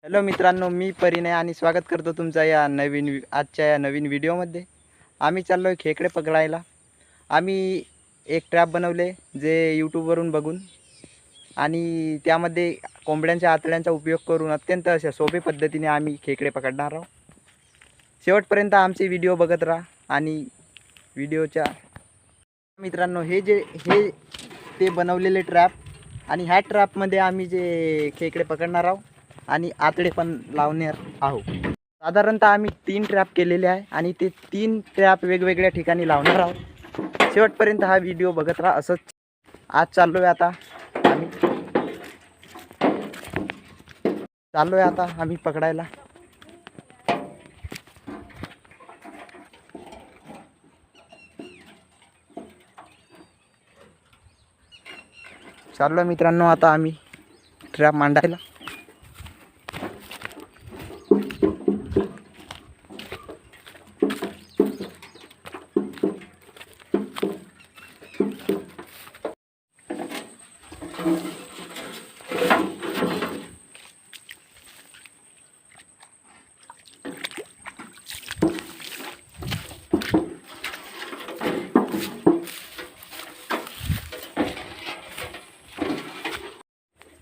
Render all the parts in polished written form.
Hello मित्रांनो, मी परिणय आणि स्वागत करतो तुमचा या आजच्या या नवीन व्हिडिओमध्ये। आम्ही चाललो आहे खेकडे पकडायला। आम्ही एक ट्रॅप बनवले जे यूट्यूबवरून बघून, आणि त्यामध्ये कोंबड्यांच्या आतड्यांचा उपयोग करून अत्यंत अशा सोपे पद्धतीने आम्ही खेकडे पकडणार आहोत। शेवटपर्यंत आमचे व्हिडिओ बघत राहा। आणि व्हिडिओच्या मित्रांनो, हे ते बनवलेले ट्रॅप, आणि ह्या ट्रॅपमध्ये आम्ही जे खेकडे पकडणार आहोत आणि आतडे पण लावणार आहोत। साधारणतः आम्ही 3 ट्रॅप केलेले आहे आणि ते 3 ट्रॅप वेगवेगळ्या ठिकाणी लावणार आहोत। शेवटपर्यंत हा व्हिडिओ बघत राहा। असंच आज चाललोय आता आम्ही पकडायला। चाललोय मित्रांनो आता आम्ही ट्रॅप मांडायला।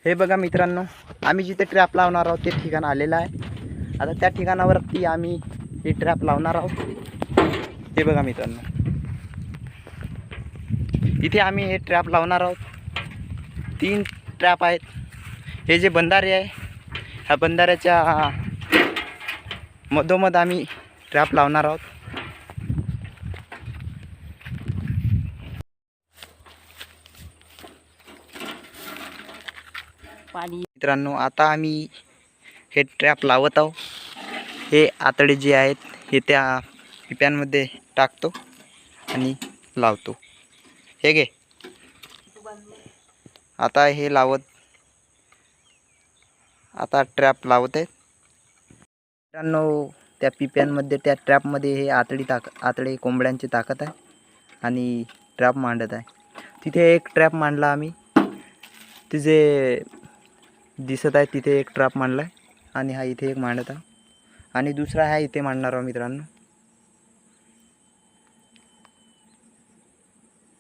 हे बघा मित्रांनो, आम्ही जिथे ट्रॅप लावणार आहोत ते ठिकाण आलेलं आहे। आता त्या ठिकाणावरती आम्ही हे ट्रॅप लावणार आहोत। हे बघा मित्रांनो, इथे आम्ही हे ट्रॅप लावणार आहोत। 3 ट्रॅप आहेत। हे जे बंधारे आहे, ह्या बंधाऱ्याच्या मधोमध आम्ही ट्रॅप लावणार आहोत। मित्रांनो, आता आम्ही हे ट्रॅप लावत आहोत। हे आतडे जे आहेत हे त्या पिप्यांमध्ये टाकतो आणि लावतो। हे घे, आता हे लावत आता ट्रॅप लावत आहे मित्रांनो। त्या पिप्यांमध्ये, त्या ट्रॅपमध्ये हे आतडे कोंबड्यांची ताकद आहे आणि ट्रॅप मांडत आहे। तिथे एक ट्रॅप मांडला आम्ही, तिथे दिसत आहे तिथे एक ट्रॅप मांडला आहे, आणि हा इथे एक मांडत आहे, आणि दुसरा हा इथे मांडणार आहोत मित्रांनो।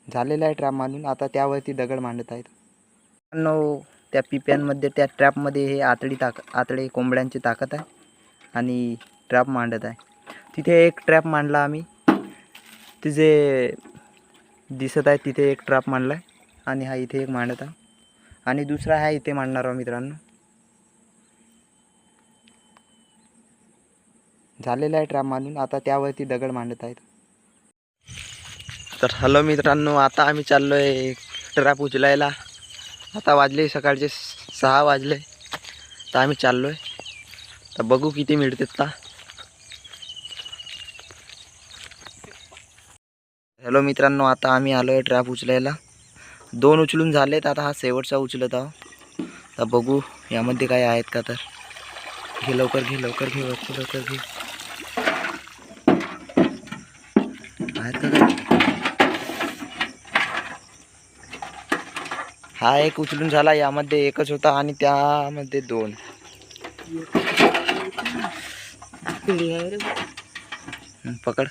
झालेला आहे ट्रॅप मांडून, आता त्यावरती दगड मांडत आहेत मित्रांनो। त्या पिप्यांमध्ये, त्या ट्रॅपमध्ये हे आतडे कोंबड्यांची ताकद आहे आणि ट्रॅप मांडत आहे। तिथे एक ट्रॅप मांडला आम्ही, तिथे दिसत आहे तिथे एक ट्रॅप मांडला आहे, आणि हा इथे एक मांडत आहे, आणि दुसरा हा इथे मांडणार आहोत मित्रांनो। झालेला आहे ट्रॅप मांडून, आता त्यावरती दगड मांडत आहेत। तर हॅलो मित्रांनो, आता आम्ही चाललो आहे ट्रॅप उचलायला। आता वाजले सकाळचे 6 वाजले, तर आम्ही चाललो आहे। तर बघू किती मिळतात का। हॅलो मित्रांनो, आता आम्ही आलो आहे ट्रॅप उचलायला। 2 उचलून झालेत, आता हा शेवटचा उचलत आहोत। तर बघू यामध्ये काय आहेत का। तर घे लवकर, घे लवकर, घे लवकर, घे। आहेत का काय? हा एक उचलून झाला, यामध्ये एकच होता आणि त्यामध्ये 2। पकड,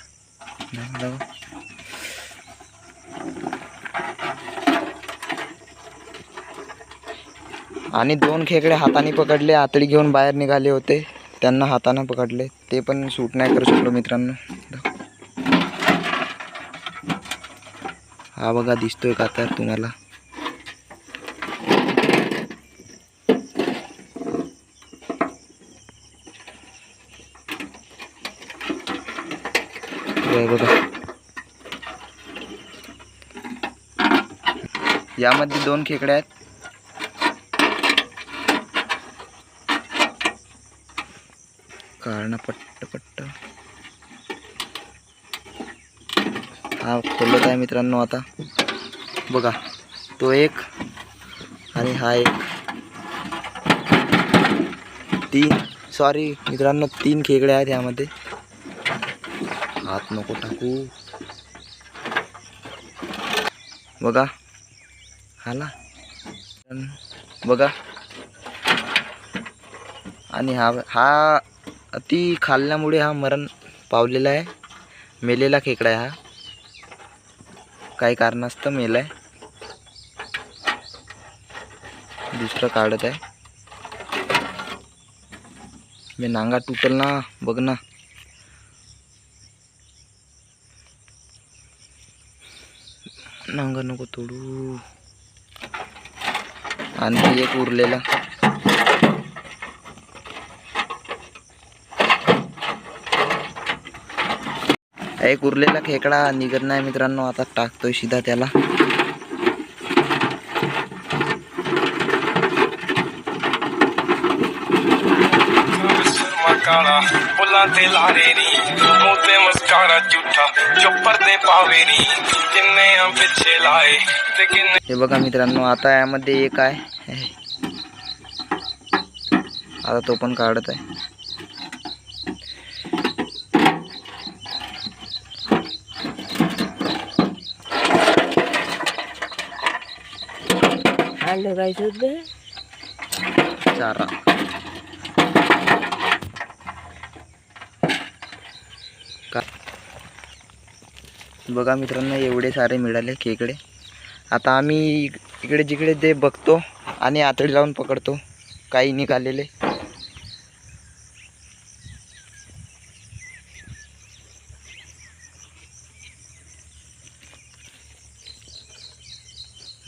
आणि 2 खेकडे हाताने पकडले। आतडी घेऊन बाहेर निघाले होते, त्यांना हाताने पकडले, ते पण शूट नाही करू शकलो मित्रांनो। हा बघा, दिसतोय का तर तुम्हाला? बघा, यामध्ये 2 खेकडे आहेत। काढणं पट्ट हा खोलत आहे मित्रांनो। आता बघा, तो एक आणि हा एक, 3 सॉरी मित्रांनो, 3 खेकडे आहेत यामध्ये। हात नको टाकू, बघा आला बघा। आणि हा अति खाल्ल्यामुळे हा मरण पावलेला आहे. मेलेला खेकडा आहे हा, काही कारणास्तव मेलाय. दुसरं काढत आहे. मी नांगा तुटल ना, बघ ना. नांगा नको तोडू. आणि एक उरलेला. एक उरलेला खेकडा निघत नाही मित्रांनो. आता टाकतोय सीधा त्याला. फुलां ते लारेरी मूंह ते मस्कारा झूठा चुप्पर ते पावेरी किन्ने पिछे लाए ते किन्ने. हे बघा मित्रांनो, आता यामध्ये एक आहे. आता तो पण काढत आहे. चारा का बघा मित्रांनो, एवढे सारे मिळाले खेकडे. आता आम्ही इकडे जिकडे ते बघतो आणि आतडी लावून पकडतो काही निघालेले.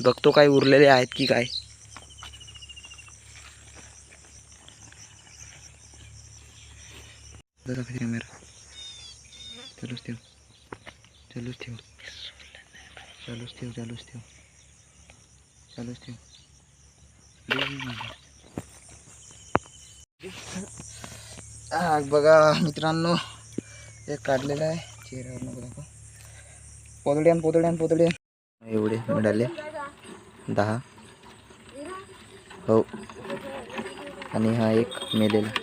बघतो काही उरलेले आहेत की काय. कॅमेरा चालूच ठेव, चालूच ठेव, चालूच ठेव, चालूच ठेव, चालूच ठेव. बघा मित्रांनो, एक काढलेलं आहे. चेहऱ्यावर नको दाखव. पोतड्यान एवढे मिळाले 10. हो, आणि हा एक मेलेला.